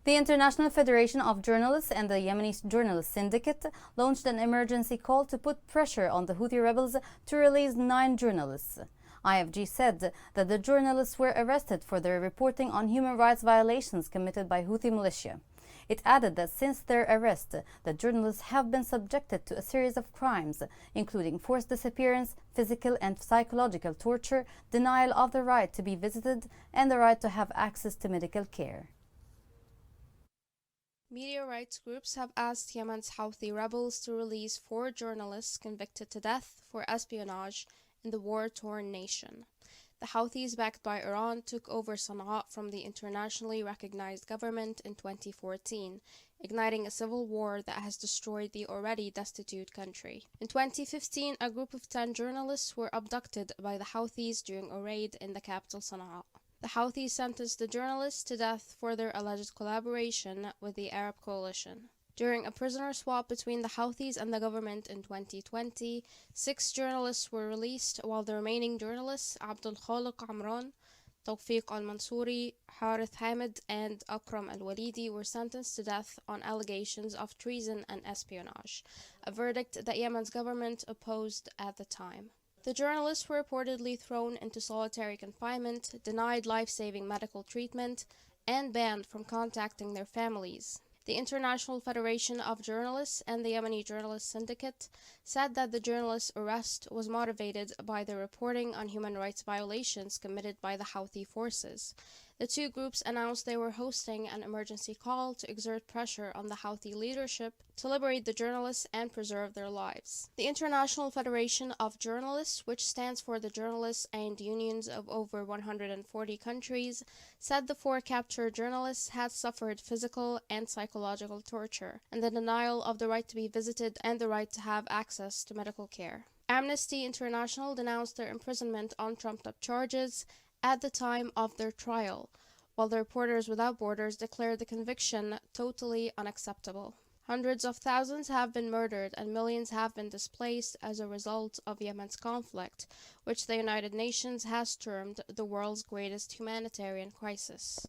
The International Federation of Journalists and the Yemeni Journalist Syndicate launched an emergency call to put pressure on the Houthi rebels to release 9 journalists. IFJ said that the journalists were arrested for their reporting on human rights violations committed by Houthi militia. It added that since their arrest, the journalists have been subjected to a series of crimes, including forced disappearance, physical and psychological torture, denial of the right to be visited, and the right to have access to medical care. Media rights groups have asked Yemen's Houthi rebels to release 4 journalists convicted to death for espionage in the war-torn nation. The Houthis, backed by Iran, took over Sana'a from the internationally recognized government in 2014, igniting a civil war that has destroyed the already destitute country. In 2015, a group of 10 journalists were abducted by the Houthis during a raid in the capital Sana'a. The Houthis sentenced the journalists to death for their alleged collaboration with the Arab coalition. During a prisoner swap between the Houthis and the government in 2020, 6 journalists were released, while the remaining journalists, Abdul Khaliq Amran, Tawfiq al-Mansouri, Harith Hamid, and Akram al-Walidi, were sentenced to death on allegations of treason and espionage, a verdict that Yemen's government opposed at the time. The journalists were reportedly thrown into solitary confinement, denied life-saving medical treatment, and banned from contacting their families. The International Federation of Journalists and the Yemeni Journalist Syndicate said that the journalists' arrest was motivated by their reporting on human rights violations committed by the Houthi forces. The 2 groups announced they were hosting an emergency call to exert pressure on the Houthi leadership to liberate the journalists and preserve their lives. The International Federation of Journalists, which stands for the journalists and unions of over 140 countries, said the 4 captured journalists had suffered physical and psychological torture, and the denial of the right to be visited and the right to have access to medical care. Amnesty International denounced their imprisonment on trumped-up charges at the time of their trial, while the Reporters Without Borders declared the conviction totally unacceptable. Hundreds of thousands have been murdered and millions have been displaced as a result of Yemen's conflict, which the United Nations has termed the world's greatest humanitarian crisis.